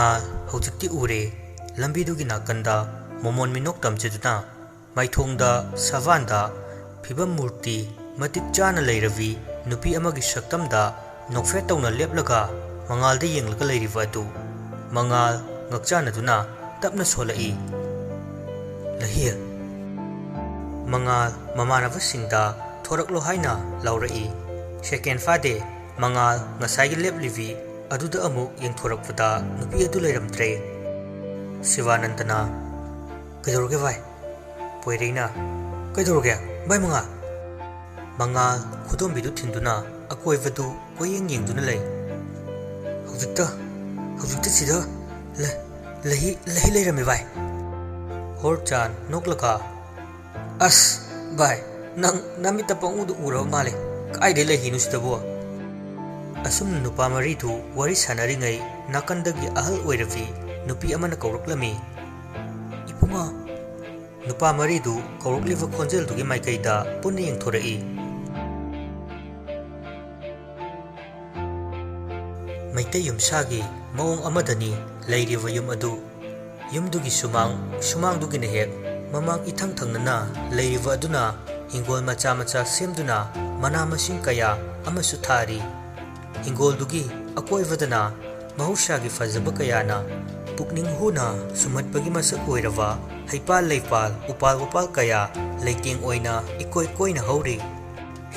Mangal hojikti ure lambidugi nakanda momon minok tamcheduna maithongda savanda phibam murti matik chana leiravi nupi amagi shaktamda nokfe tawna leplaga mangalda yenglaga leiriva adu mangal ngakchanaduna tapna solai lahir mangal mamanavasingda thoraklo haina laurai second fade mangal ngasai leplivi aduda amuk yengthorakpada nupi adu leiramtre Sivanandana kaidorge vai poireina kaidorge vai mangal khudom bidu thinduna akoivadu koyeng yengduna lei hojikta sida lahi leirame vai horchan noklaka as vai nang namita pangudu ura male kaide lehi nusdabo asum nupa maridu wari sanaringai nakandagi ahal oiravi nupi amana kauruklami ipunga nupa maridu kaurukliva khonjel dugi maikaida punni yengthorai maitai yumsagi maung amadani leiriva yum adu yumdugi sumang dugi nehek mamang ithang thangnana leiriva aduna hingol macha semduna mana masing kaya amasu thari hingol dugi akoivadana mahushagi fazaba kayana pukning huna sumatpagi masak oirava haipal leipal upal kaya leiting oina ikoi koina hauri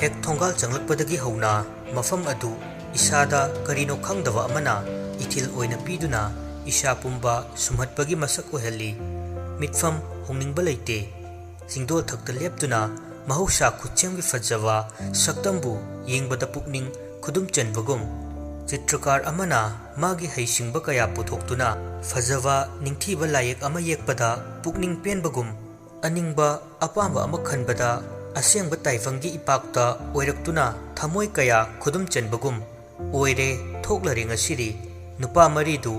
hek thongal changlakpadagi hauna mafam adu isada karino khangdava amana ithil oina piduna isha pumba sumatpagi masak ohelli mitfam hongningba leite singdol thakta leptuna mahusha khuchemgi fajava saktambu yengbada pukning khudum chenbagum Chitrakar amana magi haisingba kaya puthokhtuna fajava ningthiba layek ama yekpada pukning penbagum aningba apamba ama khanbada asengba taifangi ipakta oiraktuna thamoi kaya khudum chenbagum oire thoklaring asiri nupa maridu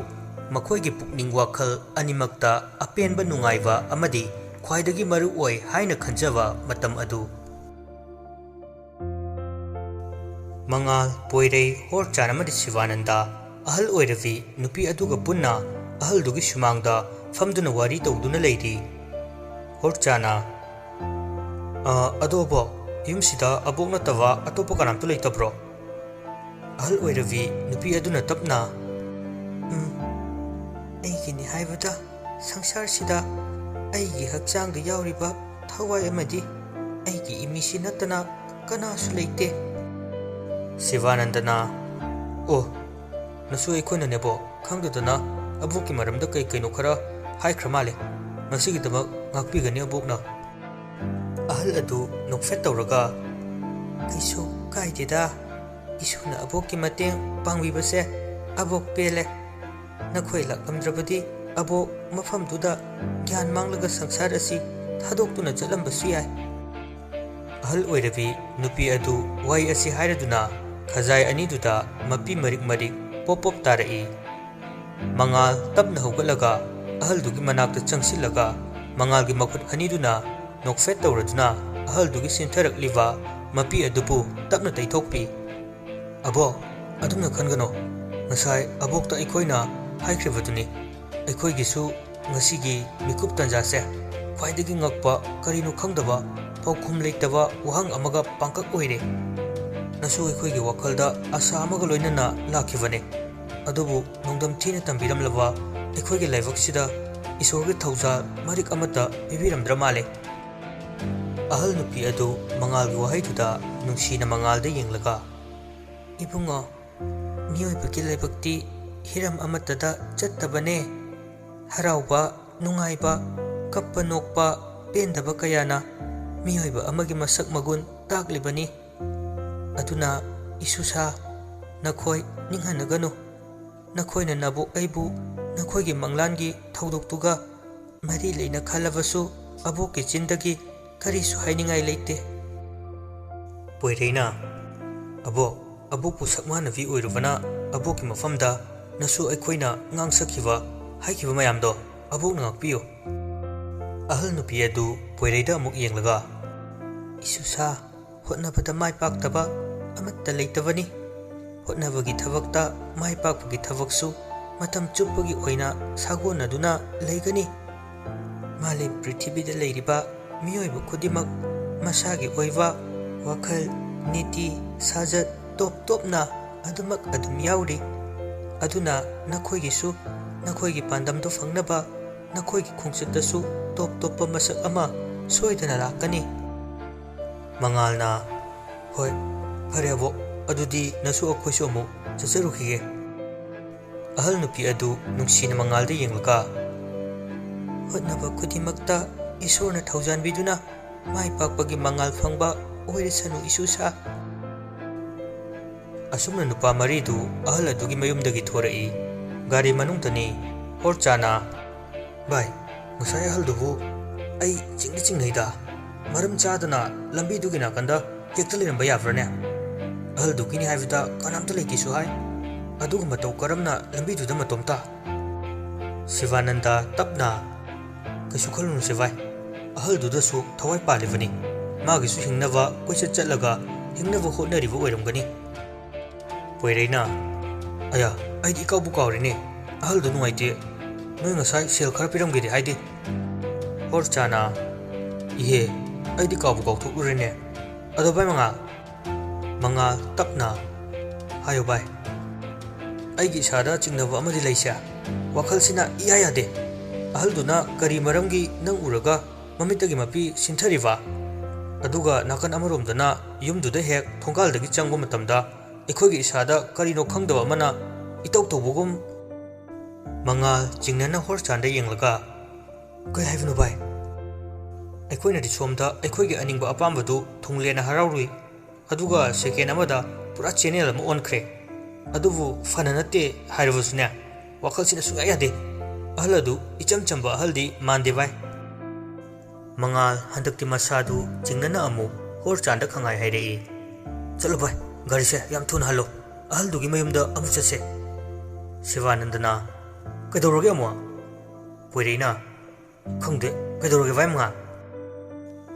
makhoigi pukning wakhal animakta apenba nungaiba amadi khwaidagi maru oi haina khanjava matam adu Mangal poirei horchan amadi Sivananda ahal oiravi nupi aduga punna ahal dugi sumangda famduna wari tawduna leiri horchana adobo yumsida abok natava atopa kanamtu leitabro ahal oiravi nupi aduna tapna aigini haibada sangsar sida aigi hakchangda yauriba thawai amadi aigi imisi natana kanasu leite Sivanandana oh nasu aikhoina nebo khangdudana abokki maramda kaino khara haikhra male masigidaba ngakpigani abokna ahal adu nokfet tawraga kaiso kaideda isuna abokki mateng pangbibase abok pele nakhoi lakamdrabadi abok mafamduda gyan manglaga sangsar asi thadokuna chalambasu yai ahal oirabi nupi adu wai asi hairaduna khazai aniduda mapi marik pop tarai mangal tapna hogalaga ahal dugi manakta changsilaga mangal gi makhut aniduna nokfet tawraduna ahal dugi sintharakliva mapi adupu tapna taithokpi abo adumna khangano ngasai abokta ikoina haikribaduni aikoigisu ngasigi mikup tanjase khwaidagi ngakpa karino khangdaba paukhum leitaba wahang amaga pangkak oire nasu aikoigi wakhalda asa amaga loinana lakhibane adubu nongdam thina tambiramlaba aikoigi laivaksida isorgi thauja marik amata pibiramdra male ahal nupi adu mangalgi wahaiduda nungsina mangalda yenglaga ibunga mioibagi laibakti hiram amatada chattabane harauba nungaiba kappa nokpa pendaba kayana mioiba amagi masak magun taklibani aduna isusa nakhoi ninghanaganu nakhoina nabok aibu nakhoigi manglangi thaudoktuga mari leina khalabasu abokki chindagi karisu hainingai leite poireina abokpu sakmanavi oirubana abokki mafamda nasu aikhoina ngangsakiba haikiba mayamdo abokna ngakpiyo ahal nupi adu poireida amuk yenglaga isusa hotnabada mai paktaba amatta leitabani hotnabagi thabakta mai pakpagi thabaksu matam chuppagi oina sagonaduna leigani. Malim prithibida leiriba miyoiba khudimak masagi oiba wakhal niti sajat top topna adumak adum yauri. Aduna nakhoigisu nakhoigi pandamdo fangnaba nakhoigi khongchatasu top toppa masak ama soidana lakani. Mangalna hoi phare abo adudi nasu akhoisu amu chacharukhige. Ahal nupi adu nungsina mangalda yenglaka hotnaba khudimakta isorna thaujanbiduna mai pakpagi mangal phangba oirisanu isusa. Asumna nupa maridu ahal adugi mayumdagi thorai. Gari manungtani Horchana bai ngasai ahal dubu ai chingnaida maram chadana lambi dugi nakanda hekta leramba yafrane. Ahal dugini haibda kanamta leikisu hai adugu matau karamna lambi duda matomta. Sivananda tapna kasu khalunu sivai ahal dudasu thawai palivani magisu hingnava koichat chatlaga hingnava hotnariba oiramgani. Poireina aya aidi ikaubu kaurine ahal du nuaite noi ngasai sel khara piramgedi haide. Horchana ihe aidi kaubu kauthurine ado bai manga tapna hayo bai aigi sada chingnava amadi leisa wakhalsina iya yade. Ahal duna kari maramgi nang uraga mamitagi mapi sinthariva aduga nakan amaromdana yumduda hek thongkaldagi changba matamda ikhoigi isada karino khangdaba mana itau tobugum. Mangal chingnana Horchanda yenglaga kai haivnu bai aikhoina di somda aikhoigi aningba apambadu thunglena haraurui aduga second amada pura channel ama on khre adubu fananate hairabusune wakhalsina suya yade. Ahal adu icham chamba ahaldi mande bai. Mangal handakti masadu chingnana amu Horchanda khangai hairei chalo bai gari se yam thuna halo ahal dugi mayumda amu chase. Sivanandana kaidoroge amu poireina khangde kaidoroge bai manga.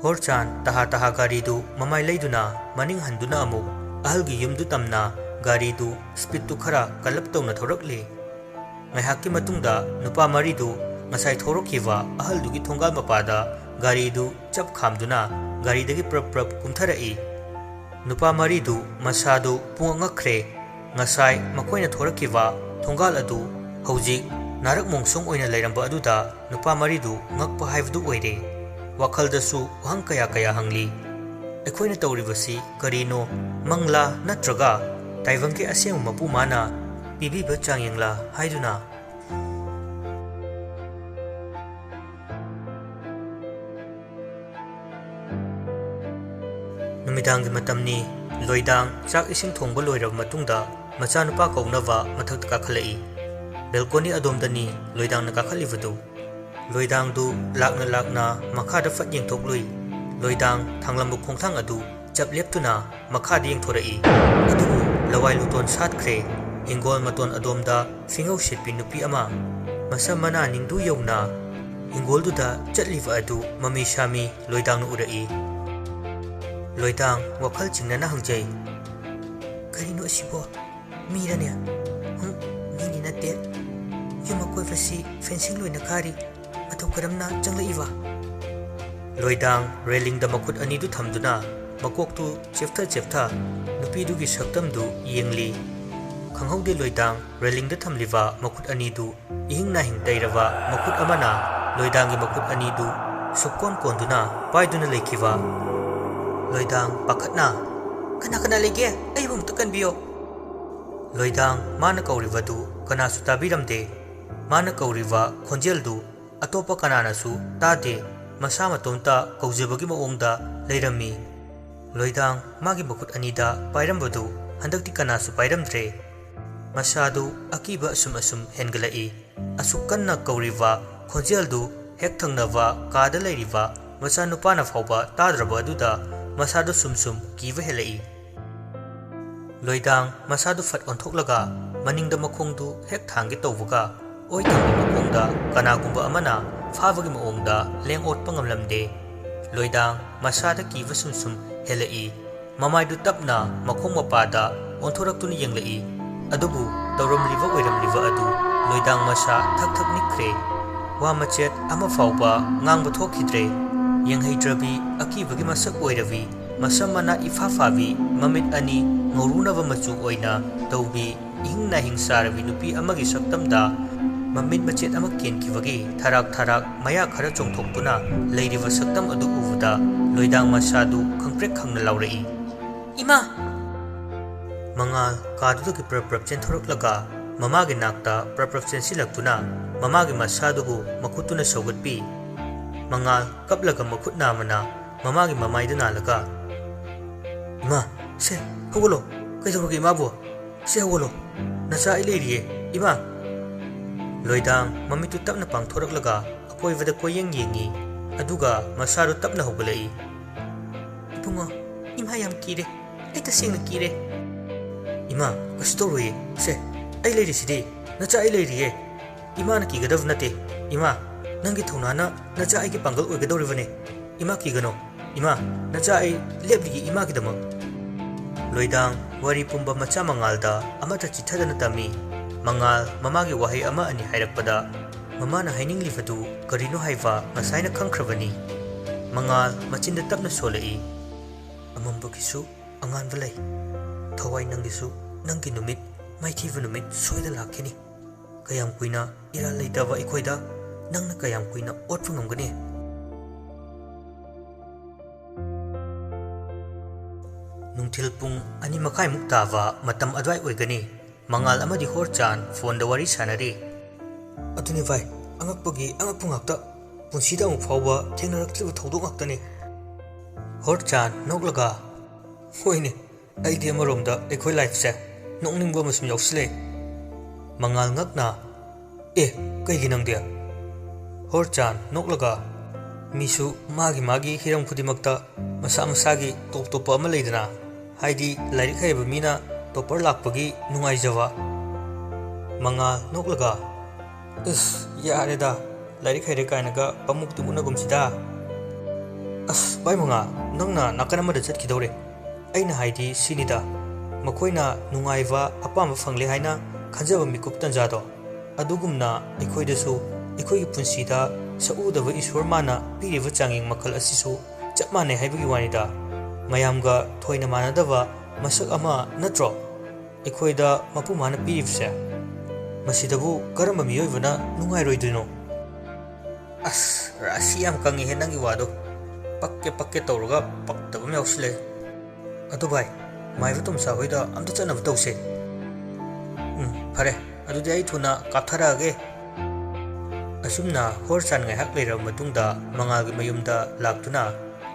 Horchan taha gari du mamai leiduna maning handuna amu ahalgi yumdu tamna gari du speed tu khara kalap tawna thorakli. Ngaihakki matungda nupa maridu ngasai thorokhiwa ahal dugi thongal mapada gari du chap khamduna gari dagi prap kumtharai. Nupa maridu masadu pungangakre ngasai makoina thorakhiwa thongal adu hojik narak mongsong oina leiramba aduda nupa maridu ngakpa haibdu oire. Wakhaldasu wahang kaya hangli aikhoina tawribasi karino mangla natraga taivangke aseng mapu mana pibiba changyengla haiduna. Numidangi matamni loidang chak ising thongba loirab matungda machanupa kaunava mathakta kakhalai. Balcony adomdani loidang na kakhalivadu. Loidang du lakna makhada fat yengthoklui. Loidang thanglambu khongthang adu chap leptuna makhada yengthorai. Adubu lawai luton satkre hingol maton adomda fingau sitpi nupi ama masamana ningdu yauna hingol duda chatliva adu mami shami loidang nu urai. Loidang wakhal chingnana hangjai karino asibo mirane mini nate yuma koifasi fencing loina khari atau karamna changlaiwa. Loidang railing da makut ani du thamduna makok tu chefta nupi dugi saktam du yengli. Khanghaude loidang railing da thamliwa makut ani du ihingna hingtairava makut amana loidang gi makut ani du sukon konduna paiduna lekhiwa. Loidang pakhatna kana lege ai bum takan biyo. Loidang mana kauriwa du kana su tabiramde. Mana kauriwa khonjel du atopa kanana su tade masa matomta kaujabagi maongda leirami. Loidang magi makut anida pairambadu handakti kana su pairamdre. Masadu akiba asum hengalai. Asukkanna kauriwa khonjel du hek thangnava kada leiriwa masa nupana phauba tadraba aduda masadu sum kiva helai. Loidang masadu fat onthoklaga maningda makhongdu hek thangge tawbuga oi thangge makhongda kanagumba amana phabagi maongda lengot pangamlamde. Loidang masada kiva sum helai. Mamaidu tapna makhong mapada onthoraktuni yenglai. Adubu tawramliva oiramliva adu loidang masa thak thak nikre wa machet ama fauba ngang thokidre yenghaidrabi akibagi masak oirabi masamana ifafabi mamit ani ngorunaba machu oina tawbi ingna hingsarabi nupi amagi saktamda mamit machet ama kenkibagi tharak maya khara chongthoktuna leiriba saktam adu uvuda loidang masadu khangprek khangna laurai ima mangal kadugi prap chenthoroklaga mamagi nakta prap chensilaktuna mamagi masadugu makutuna sogatpi mangal kaplaga makut namana mamagi mamaidana laga ima se hogolo kaidorogi imabo se hogolo nacha ileiriye ima loidang mamitu tapna pangthoraklaga akoivada koyeng yengi aduga masadu tapna hogolai ibungo ima yam kire aita singna kire ima kastoroi se ai leiri sidi nacha ai leiriye ima na kigadav nate ima nangi thonana nacha ai ki pangal oigadorivane ima kigano ima nacha ai lebri ima kidamak loidang wari pumba macha mangalda amata chithadana tami mangal mamagi wahi ama ani hairakpada mamana hainingli karino haiva ngasaina khangkhrabani mangal machinda tapna solai amambakisu angan valai thawai nangisu nangi numit maithiva numit soida lakhini kayam kuina ira leitaba ikoida nangna kayam kuina otpu ngamgani nungthil pung ani makai muktava matam adwai oigani mangal amadi horchan phone da wari sanari aduni vai angakpagi angakpungakta punsida mu phawba thengnarakliba thodok ngaktani horchan noklaga hoine aidi amaromda ekhoi life se nokningba masum yausle mangal ngakna e kaigi nangde horchan noklaga misu magi hiram khudimakta masa masagi top ama leidana haidi lairik haiba mina topper lakpagi nungaijawa mangal noklaga is yareda lairik haire kainaga pamuk tumunagumsida as bai manga nangna nakanamada chatkidore aina haidi sinida makoina nungaiva apamba fangle haina khanjaba mikup tanjado adugumna ikhoidasu ikhoigi punsida saudaba iswar mana piriva changing makal asisu chapmane haibagi wanida mayamga thoina manadaba masak ama natro ikhoida mapu mana pirivse masidabu karamba miyoibana nungai roidino as rasi am kangi henangi wado pakke tawraga paktabam yausle adu bai maiva tumsa hoida amta chanab tawse phare adu dai thuna kaptharage asumna horchan ngai hak leira matungda mangalgi mayumda laktuna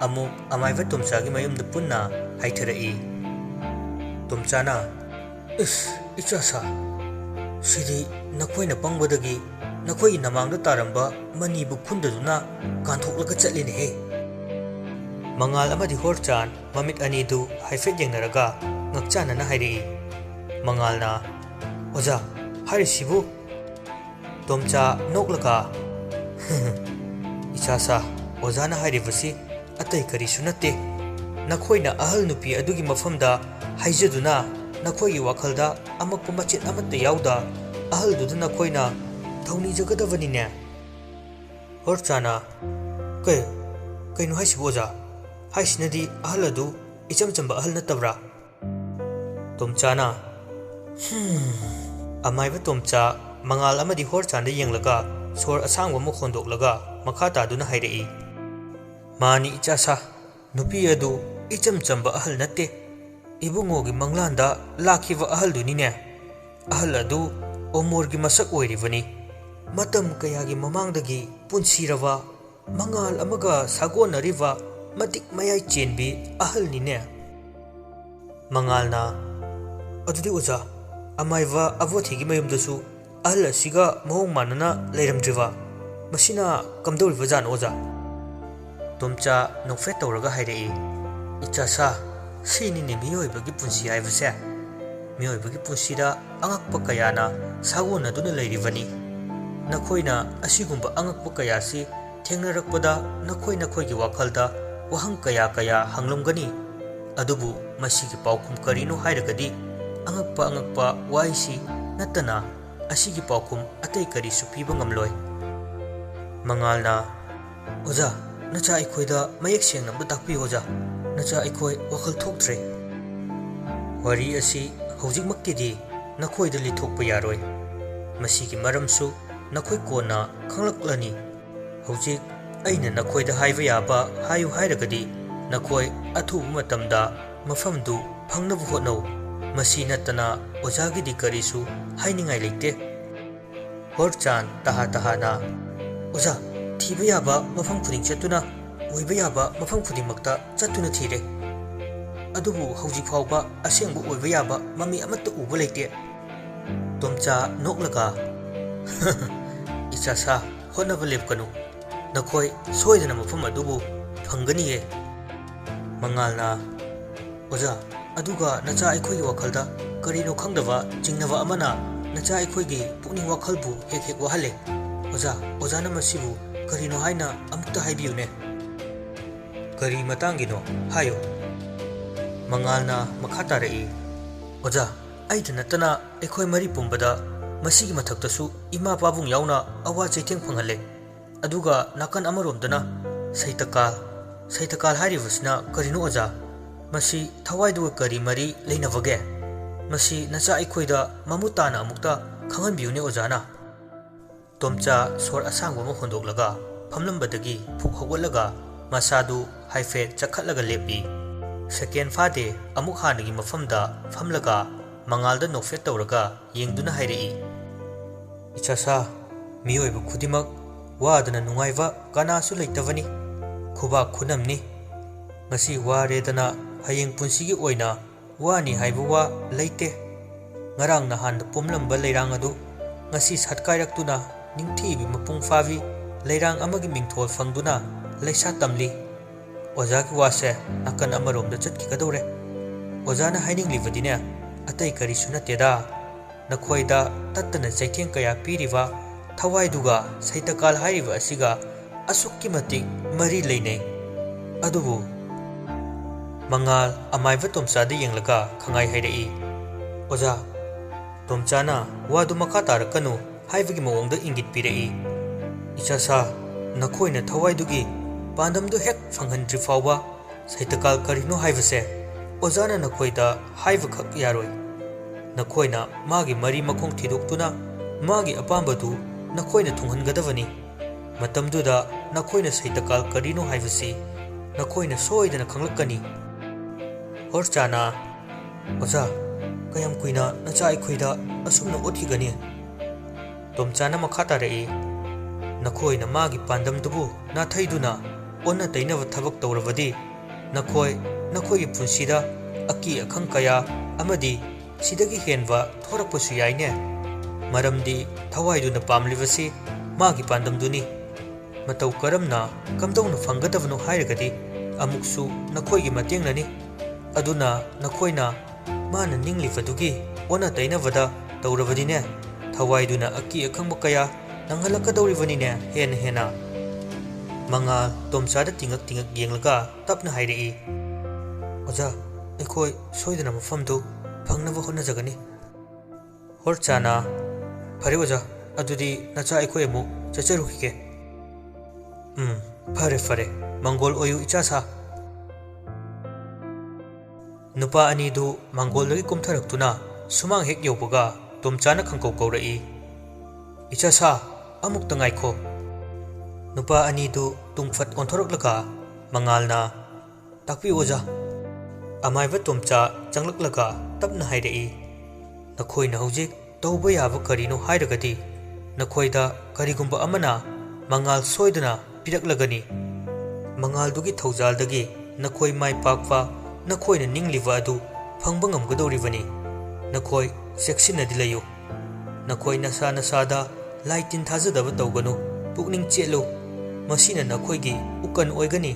amu amaiva tumsa gi mayumda punna haitharai tumchana is ichasa sidi nakoina pangbadagi nakoi namangda taramba manibu khundaduna kanthoklaga chatlini he mangal amadi horchan mamit anidu haifet yengnaraga ngakchana na hairi mangalna oja hari sibu tomcha noklaga ichasa oja na hairi basi atai kari sunate nakoina ahal nupi adugi mafamda haijaduna nakoi wakhalda amakpa machet amatta yauda ahal dudu nakoina thawni jagadavani ne horchana kainu haisibu oja haisinadi ahal adu icham chamba ahal natabra tomchana amaiba tomcha mangal amadi horchanda yenglaga sor asangwa mu khondoklaga makha taduna hairei mani ichasa nupi adu icham chamba ahal natte ibungogi manglanda lakhiva ahal dunine ahal adu omorgi masak oirivani matam kayagi mamangdagi punsirava mangal amaga sagonariva matik mayai chenbi ahal nine mangalna adudi oja amaiva avothigi mayumdasu ahal asiga mohong manana leiramdriva masina kamdoriva jan oja tomcha nokfet tawraga hairei ichasa sinini miyoibagi punsi haibase miyoibagi punsida angakpa kayana sagona duna leirivani nakoina asigumba angakpa kayasi thengnarakpada nakoigi wakhalda wahang kaya hanglomgani adubu masigi paukhum karino hairagadi angakpa waisi natana ꯑꯁꯤꯒꯤ ꯄꯥꯎꯈꯨꯝ ꯑꯇꯩ ꯀꯔꯤꯁꯨ ꯄꯤꯕ ꯉꯝꯂꯣꯏ꯫ ꯃꯉꯥꯜꯅ ꯑꯣꯖꯥ ꯅꯆꯥ ꯑꯩꯈꯣꯏꯗ ꯃꯌꯦꯛ ꯁꯦꯡꯅ ꯑꯃꯇ ꯇꯥꯛꯄꯤꯌꯨ ꯑꯣꯖꯥ, ꯅꯆꯥ ꯑꯩꯈꯣꯏ ꯋꯥꯈꯜ ꯊꯣꯛꯇ꯭ꯔꯦ꯫ ꯋꯥꯔꯤ ꯑꯁꯤ ꯍꯧꯖꯤꯛꯃꯛꯀꯤꯗꯤ ꯅꯈꯣꯏꯗ ꯂꯤꯊꯣꯛꯄ ꯌꯥꯔꯣꯏ, ꯃꯁꯤꯒꯤ ꯃꯔꯝꯁꯨ ꯅꯈꯣꯏ ꯀꯣꯟꯅ ꯈꯪꯂꯛꯂꯅꯤ꯫ ꯍꯧꯖꯤꯛ ꯑꯩꯅ ꯅꯈꯣꯏꯗ ꯍꯥꯏꯕ ꯌꯥꯕ ꯍꯥꯏꯌꯨ ꯍꯥꯏꯔꯒꯗꯤ ꯅꯈꯣꯏ ꯑꯊꯨꯕ ꯃꯇꯝꯗ ꯃꯐꯝꯗꯨ ꯐꯪꯅꯕ ꯍꯣꯠꯅꯧ, ꯃꯁꯤ ꯅꯠꯇꯅ ꯑꯣꯖꯥꯒꯤꯗꯤ ꯀꯔꯤꯁꯨ ꯍꯥꯏꯅꯤꯡꯉꯥꯏ ꯂꯩꯇꯦ꯫ ꯍꯣꯔꯆꯥꯟ ꯇꯍꯥ-ꯇꯍꯥꯅ ꯑꯣꯖꯥ ꯊꯤꯕ ꯌꯥꯕ ꯃꯐꯝ ꯈꯨꯗꯤꯡ ꯆꯠꯇꯨꯅ, ꯑꯣꯏꯕ ꯌꯥꯕ ꯃꯐꯝ ꯈꯨꯗꯤꯡꯃꯛꯇ ꯆꯠꯇꯨꯅ ꯊꯤꯔꯦ, ꯑꯗꯨꯕꯨ ꯍꯧꯖꯤꯛ ꯐꯥꯎꯕ ꯑꯁꯦꯡꯕ ꯑꯣꯏꯕ ꯌꯥꯕ ꯃꯃꯤ ꯑꯃꯠꯇ ꯎꯕ ꯂꯩꯇꯦ꯫ ꯇꯣꯝꯆꯥ ꯅꯣꯛꯂꯒ ꯏꯆꯥꯁꯥ ꯍꯣꯠꯅꯕ ꯂꯦꯞꯀꯅꯨ, ꯅꯈꯣꯏ ꯁꯣꯏꯗꯅ ꯃꯐꯝ ꯑꯗꯨꯕꯨ ꯐꯪꯒꯅꯤꯌꯦ꯫ ꯃꯉꯥꯜꯅ ꯑꯣꯖꯥ ꯑꯗꯨꯒ ꯅꯆꯥ ꯑꯩꯈꯣꯏꯒꯤ ꯋꯥꯈꯜꯗ ꯀꯔꯤꯅꯣ ꯈꯪꯗꯕ ꯆꯤꯡꯅꯕ ꯑꯃꯅ ꯅꯆꯥ ꯑꯩꯈꯣꯏꯒꯤ ꯄꯨꯛꯅꯤꯡ ꯋꯥꯈꯜꯕꯨ ꯍꯦꯛ ꯍꯦꯛ ꯋꯥꯍꯜꯂꯦ꯫ ꯑꯣꯖꯥꯅ ꯃꯁꯤꯕꯨ ꯀꯔꯤꯅꯣ ꯍꯥꯏꯅ ꯑꯃꯨꯛꯇ ꯍꯥꯏꯕꯤꯌꯨꯅꯦ꯫ ꯀꯔꯤ ꯃꯇꯥꯡꯒꯤꯅꯣ ꯍꯥꯏꯌꯨ꯫ ꯃꯉꯥꯜꯅ ꯃꯈꯥ ꯇꯥꯔꯛꯏ ꯑꯣꯖꯥ ꯑꯩꯗ ꯅꯠꯇꯅ ꯑꯩꯈꯣꯏ ꯃꯔꯤ ꯄꯨꯝꯕꯗ ꯃꯁꯤꯒꯤ ꯃꯊꯛꯇꯁꯨ ꯏꯃꯥ ꯄꯥꯕꯨꯡ ꯌꯥꯎꯅ ꯑꯋꯥ ꯆꯩꯊꯦꯡ ꯐꯪꯍꯜꯂꯦ, ꯑꯗꯨꯒ ꯅꯥꯀꯟ ꯑꯃꯔꯣꯝꯗꯅ ꯁꯩꯇꯀꯥꯜ ꯍꯥꯏꯔꯤꯕꯁꯤꯅ ꯀꯔꯤꯅꯣ ꯑꯣꯖꯥ? ꯃꯁꯤ ꯊꯋꯥꯏꯗꯨꯒ ꯀꯔꯤ ꯃꯔꯤ ꯂꯩꯅꯕꯒꯦ? ꯃꯁꯤ ꯅꯆꯥ ꯑꯩꯈꯣꯏꯗ ꯃꯃꯨꯠ ꯇꯥꯅ ꯑꯃꯨꯛꯇ ꯈꯪꯍꯟꯕꯤꯌꯨꯅꯦ ꯑꯣꯖꯥꯅ꯫ ꯇꯣꯝꯆꯥ ꯁꯣꯔ ꯑꯁꯥꯡꯕ ꯑꯃ ꯍꯣꯟꯗꯣꯛꯂꯒ ꯐꯝꯂꯝꯕꯗꯒꯤ ꯐꯨꯛ ꯍꯧꯒꯠꯂꯒ ꯃꯁꯥꯗꯨ ꯍꯥꯏꯐꯦꯠ ꯆꯠꯈꯠꯂꯒ ꯂꯦꯞꯄꯤ꯫ ꯁꯦꯀꯦꯟ ꯐꯥꯗꯦ ꯑꯃꯨꯛ ꯍꯥꯟꯅꯒꯤ ꯃꯐꯝꯗ ꯐꯝꯂꯒ ꯃꯉꯥꯜꯗ ꯅꯣꯛꯐꯦꯠ ꯇꯧꯔꯒ ꯌꯦꯡꯗꯨꯅ ꯍꯥꯏꯔꯛꯏ ꯏꯆꯥꯁꯥ ꯃꯤꯑꯣꯏꯕ ꯈꯨꯗꯤꯡꯃꯛ ꯋꯥꯗꯅ ꯅꯨꯡꯉꯥꯏꯕ ꯀꯅꯥꯁꯨ ꯂꯩꯇꯕꯅꯤ, ꯈꯨꯕꯥꯛ ꯈꯨꯅꯝꯅꯤ, ꯉꯁꯤ ꯋꯥꯔꯦꯗꯅ ꯍꯌꯦꯡ ꯄꯨꯟꯁꯤꯒꯤ ꯑꯣꯏꯅ ꯋꯥꯅꯤ ꯍꯥꯏꯕ ꯋꯥ ꯂꯩꯇꯦ꯫ ꯉꯔꯥꯡ ꯅꯍꯥꯟꯗ ꯄꯣꯝꯂꯝꯕ ꯂꯩꯔꯥꯡ ꯑꯗꯨ ꯉꯁꯤ ꯁꯥꯠꯀꯥꯏꯔꯛꯇꯨꯅ ꯅꯤꯡꯊꯤꯕꯤ ꯃꯄꯨꯡ ꯐꯥꯕꯤ ꯂꯩꯔꯥꯡ ꯑꯃꯒꯤ ꯃꯤꯡꯊꯣꯜ ꯐꯪꯗꯨꯅ ꯂꯩꯁꯥ ꯇꯝꯂꯤ꯫ ꯑꯣꯖꯥꯒꯤ ꯋꯥꯁꯦ ꯅꯥꯀꯟ ꯑꯃꯔꯣꯝꯗ ꯆꯠꯈꯤꯒꯗꯧꯔꯦ꯫ ꯑꯣꯖꯥꯅ ꯍꯥꯏꯅꯤꯡꯂꯤꯕꯗꯤꯅꯦ ꯑꯇꯩ ꯀꯔꯤꯁꯨ ꯅꯠꯇꯦꯗ, ꯅꯈꯣꯏꯗ ꯇꯠꯇꯅ ꯆꯩꯊꯦꯡ ꯀꯌꯥ ꯄꯤꯔꯤꯕ ꯊꯋꯥꯏꯗꯨꯒ ꯁꯩꯇꯀꯥꯜ ꯍꯥꯏꯔꯤꯕ ꯑꯁꯤꯒ ꯑꯁꯨꯛꯀꯤ ꯃꯇꯤꯛ ꯃꯔꯤ ꯂꯩꯅꯩ꯫ ꯑꯗꯨꯕꯨ ꯃꯉꯥꯜ ꯑꯃꯥꯏꯕ ꯇꯣꯝꯆꯥꯗ ꯌꯦꯡꯂꯒ ꯈꯪꯍꯥꯏ ꯍꯥꯏꯔꯛꯏ ꯑꯣꯖꯥ ꯇꯣꯝꯆꯥꯅ ꯋꯥꯗꯨ ꯃꯈꯥ ꯇꯥꯔꯛꯀꯅꯨ ꯍꯥꯏꯕꯒꯤ ꯃꯑꯣꯡꯗ ꯏꯪꯒꯤꯠ ꯄꯤꯔꯛꯏ꯫ ꯏꯆꯥꯁꯥ ꯅꯈꯣꯏꯅ ꯊꯋꯥꯏꯗꯨꯒꯤ ꯄꯥꯟꯗꯝꯗꯨ ꯍꯦꯛ ꯐꯪꯍꯟꯗ꯭ꯔꯤ ꯐꯥꯎꯕ ꯁꯩꯇꯀꯥꯜ ꯀꯔꯤꯅꯣ ꯍꯥꯏꯕꯁꯦ ꯑꯣꯖꯥꯅ ꯅꯈꯣꯏꯗ ꯍꯥꯏꯕꯈꯛ ꯌꯥꯔꯣꯏ꯫ ꯅꯈꯣꯏꯅ ꯃꯥꯒꯤ ꯃꯔꯤ ꯃꯈꯣꯡ ꯊꯤꯗꯣꯛꯇꯨꯅ ꯃꯥꯒꯤ ꯑꯄꯥꯝꯕꯗꯨ ꯅꯈꯣꯏꯅ ꯊꯨꯡꯍꯟꯒꯗꯕꯅꯤ꯫ ꯃꯇꯝꯗꯨꯗ ꯅꯈꯣꯏꯅ ꯁꯩꯇꯀꯥꯜ ꯀꯔꯤꯅꯣ ꯍꯥꯏꯕꯁꯤ ꯅꯈꯣꯏꯅ ꯁꯣꯏꯗꯅ ꯈꯪꯂꯛꯀꯅꯤ꯫ ꯍꯣꯔꯆꯥꯅ ꯑꯣꯖꯥ ꯀꯌꯥꯝ ꯀꯨꯏꯅ ꯅꯆꯥ ꯑꯩꯈꯣꯏꯗ ꯑꯁꯨꯝꯅ ꯑꯣꯠꯈꯤꯒꯅꯤ? ꯇꯣꯝꯆꯥꯅ ꯃꯈꯥ ꯇꯥꯔꯛꯏ ꯅꯈꯣꯏꯅ ꯃꯥꯒꯤ ꯄꯥꯟꯗꯝꯗꯨꯕꯨ ꯅꯥꯊꯩꯗꯨꯅ ꯑꯣꯟꯅ ꯇꯩꯅꯕ ꯊꯕꯛ ꯇꯧꯔꯕꯗꯤ ꯅꯈꯣꯏꯒꯤ ꯄꯨꯟꯁꯤꯗ ꯑꯀꯤ ꯑꯈꯪ ꯀꯌా ꯑꯃꯗꯤ ꯁꯤꯗꯒꯤ ꯍꯦꯟꯕ ꯊꯣꯔꯛꯄꯁꯨ ꯌꯥꯏꯅꯦ꯫ ꯃꯔꯝꯗꯤ ꯊꯋꯥꯏꯗꯨꯅ ꯄꯥꯝꯂꯤꯕꯁꯤ ꯃꯥꯒꯤ ꯄꯥꯟꯗꯝꯗꯨꯅꯤ꯫ ꯃꯇꯧ ꯀꯔꯝꯅ ꯀꯝꯗꯧꯅ ꯐꯪꯒꯗꯕꯅꯣ ꯍꯥꯏꯔꯒꯗꯤ ꯑꯃꯨꯛꯁꯨ ꯅꯈꯣꯏꯒꯤ ꯃꯇꯦꯡꯅꯅꯤ꯫ ꯑꯗꯨꯅ ꯅꯈꯣꯏꯅ ꯃꯥꯅ ꯅꯤꯡꯂꯤꯕꯗꯨꯒꯤ ꯑꯣꯟꯅ ꯇꯩꯅꯕꯗ ꯇꯧꯔꯕꯗꯤꯅꯦ ꯊꯋꯥꯏꯗꯨꯅ ꯑꯀꯤ ꯑꯈꯪꯕ ꯀꯌꯥ ꯅꯪꯍꯜꯂꯛꯀꯗꯧꯔꯤꯕꯅꯤꯅꯦ ꯍꯦꯟꯅ꯫ ꯃꯉꯥꯜ ꯇꯣꯝꯆꯥꯗ ꯇꯤꯡꯉꯛ ꯌꯦꯡꯂꯒ ꯇꯞꯅ ꯍꯥꯏꯔꯛꯏ ꯑꯣꯖꯥ ꯑꯩꯈꯣꯏ ꯁꯣꯏꯗꯅ ꯃꯐꯝꯗꯨ ꯐꯪꯅꯕ ꯍꯣꯠꯅꯖꯒꯅꯤ꯫ ꯍꯣꯔꯆꯥꯅ ꯐꯔꯦ ꯑꯣꯖꯥ ꯑꯗꯨꯗꯤ ꯅꯆꯥ ꯑꯩꯈꯣꯏ ꯑꯃꯨꯛ ꯆꯠꯆꯔꯨꯈꯤꯒꯦ꯫ ꯐꯔꯦ ꯃꯪꯒꯣꯜ ꯑꯣꯏꯌꯨ ꯏꯆꯥꯁꯥ꯫ ꯅꯨꯄꯥ ꯑꯅꯤꯗꯨ ꯃꯥꯡꯒꯣꯜꯗꯒꯤ ꯀꯨꯝꯊꯔꯛꯇꯨꯅ ꯁꯨꯃꯥꯡ ꯍꯦꯛ ꯌꯧꯕꯒ ꯇꯣꯝꯆꯥꯅ ꯈꯪꯀꯧ ꯀꯧꯔꯛꯏ ꯏꯆꯥꯁꯥ ꯑꯃꯨꯛꯇ ꯉꯥꯏꯈꯣ꯫ ꯅꯨꯄꯥ ꯑꯅꯤꯗꯨ ꯇꯨꯡꯐꯠ ꯑꯣꯟꯊꯣꯔꯛꯂꯒ ꯃꯉꯥꯜꯅ ꯇꯥꯛꯄꯤꯌꯨ ꯑꯣꯖꯥ꯫ ꯑꯃꯥꯏꯕ ꯇꯣꯝꯆꯥ ꯆꯪꯂꯛꯂꯒ ꯇꯞꯅ ꯍꯥꯏꯔꯛꯏ ꯅꯈꯣꯏꯅ ꯍꯧꯖꯤꯛ ꯇꯧꯕ ꯌꯥꯕ ꯀꯔꯤꯅꯣ ꯍꯥꯏꯔꯒꯗꯤ ꯅꯈꯣꯏꯗ ꯀꯔꯤꯒꯨꯝꯕ ꯑꯃꯅ ꯃꯉꯥꯜ ꯁꯣꯏꯗꯅ ꯄꯤꯔꯛꯂꯒꯅꯤ꯫ ꯃꯉꯥꯜꯗꯨꯒꯤ ꯊꯧꯖꯥꯜꯗꯒꯤ ꯅꯈꯣꯏ ꯃꯥꯏ ꯄꯥꯛꯄ ꯅꯈꯣꯏꯅ ꯅꯤꯡꯂꯤꯕ ꯑꯗꯨ ꯐꯪꯕ ꯉꯝꯒꯗꯧꯔꯤꯕꯅꯤ꯫ ꯅꯈꯣꯏ ꯆꯦꯛꯁꯤꯟꯅꯗꯤ ꯂꯩꯌꯨ꯫ ꯅꯈꯣꯏ ꯅꯁꯥꯗ ꯂꯥꯏ ꯇꯤꯟ ꯊꯥꯖꯗꯕ ꯇꯧꯒꯅꯨ, ꯄꯨꯛꯅꯤꯡ ꯆꯦꯠꯂꯨ, ꯃꯁꯤꯅ ꯅꯈꯣꯏꯒꯤ ꯎꯀꯟ ꯑꯣꯏꯒꯅꯤ꯫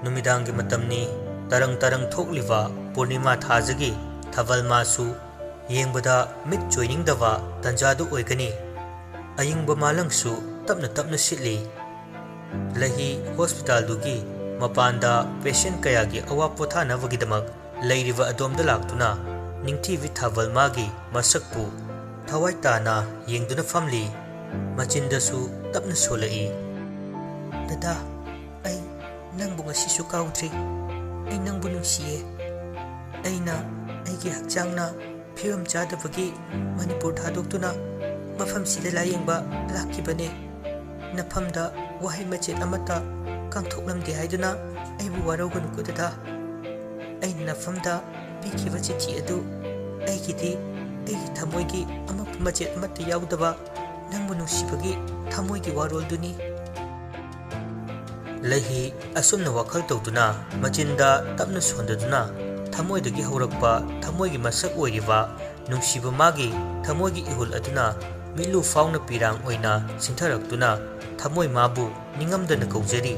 ꯅꯨꯃꯤꯗꯥꯡꯒꯤ ꯃꯇꯝꯅꯤ꯫ ꯇꯔꯪ ꯊꯣꯛꯂꯤꯕ ꯄꯨꯔꯅꯤꯃꯥ ꯊꯥꯖꯒꯤ ꯊꯥꯕꯜ ꯃꯥꯁꯨ ꯌꯦꯡꯕꯗ ꯃꯤꯠ ꯆꯣꯏꯅꯤꯡꯗꯕ ꯇꯥꯟꯖꯥꯗꯨ ꯑꯣꯏꯒꯅꯤ꯫ ꯑꯏꯪꯕ ꯃꯥꯂꯪꯁꯨ ꯇꯞꯅ ꯁꯤꯠꯂꯤ꯫ ꯂꯍꯤ ꯍꯣꯁꯄꯤꯇꯥꯜꯗꯨꯒꯤ ꯃꯄꯥꯟꯗ ꯄꯦꯁꯦꯟ ꯀꯌꯥꯒꯤ ꯑꯋꯥ ꯄꯣꯊꯥꯅꯕꯒꯤꯗꯃꯛ ꯂꯩꯔꯤꯕ ꯑꯗꯣꯝꯗ ꯂꯥꯛꯇꯨꯅ ꯅꯤꯡꯊꯤꯕꯤ ꯊꯥꯕꯜ ꯃꯥꯒꯤ ꯃꯁꯛꯄꯨ ꯊꯋꯥꯏ ꯇꯥꯅ ꯌꯦꯡꯗꯨꯅ ꯐꯝꯂꯤ꯫ ꯃꯆꯤꯟꯗꯁꯨ ꯇꯞꯅ ꯁꯣꯜꯂꯛꯏ, ꯗꯥꯗꯥ, ꯑꯩ ꯅꯪꯕꯨ ꯉꯁꯤꯁꯨ ꯀꯥꯎꯗ꯭ꯔꯤ꯫ ꯑꯩ ꯅꯪꯕꯨ ꯅꯨꯡꯁꯤꯌꯦ꯫ ꯑꯩꯅ ꯑꯩꯒꯤ ꯍꯛꯆꯥꯡꯅ ꯐꯤꯕꯝ ꯆꯥꯗꯕꯒꯤ ꯃꯅꯤꯄꯨꯔ ꯊꯥꯗꯣꯛꯇꯨꯅ ꯃꯐꯝꯁꯤꯗ ꯂꯥꯌꯦꯡꯕ ꯂꯥꯛꯈꯤꯕꯅꯦ꯫ ꯅꯐꯝꯗ ꯋꯥꯍꯩ ꯃꯆꯦꯠ ꯑꯃꯠꯇ ꯀꯥꯡꯊꯣꯛꯂꯝꯗꯦ ꯍꯥꯏꯗꯨꯅ ꯑꯩꯕꯨ ꯋꯥꯔꯧꯒꯅꯨꯀꯣ ꯗꯥꯗꯥ꯫ ꯑꯩꯅ ꯅꯐꯝꯗ ꯄꯤꯈꯤꯕ ꯆꯤꯊꯤ ꯑꯗꯨ ꯑꯩꯒꯤꯗꯤ ꯑꯩꯒꯤ ꯊꯃꯣꯏꯒꯤ ꯑꯃꯣꯠꯄ ꯃꯆꯦꯠ ꯑꯃꯠꯇ ꯌꯥꯎꯗꯕ ꯅꯪꯕꯨ ꯅꯨꯡꯁꯤꯕꯒꯤ ꯊꯃꯣꯏꯒꯤ ꯋꯥꯔꯣꯜꯗꯨꯅꯤ꯫ ꯂꯩꯍꯤ ꯑꯁꯨꯝꯅ ꯋꯥꯈꯜ ꯇꯧꯗꯨꯅ ꯃꯆꯤꯟꯗ ꯇꯞꯅ ꯁꯣꯟꯗꯗꯨꯅ ꯊꯃꯣꯏꯗꯒꯤ ꯍꯧꯔꯛꯄ ꯊꯃꯣꯏꯒꯤ ꯃꯁꯛ ꯑꯣꯏꯔꯤꯕ ꯅꯨꯡꯁꯤꯕ ꯃꯥꯒꯤ ꯊꯃꯣꯏꯒꯤ ꯏꯍꯨꯜ ꯑꯗꯨꯅ ꯃꯤꯠꯂꯨ ꯐꯥꯎꯅ ꯄꯤꯔꯥꯡ ꯑꯣꯏꯅ ꯆꯤꯟꯊꯔꯛꯇꯨꯅ ꯊꯃꯣꯏ ꯃꯥꯕꯨ ꯅꯤꯡꯉꯝꯗꯅ ꯀꯧꯖꯔꯤ꯫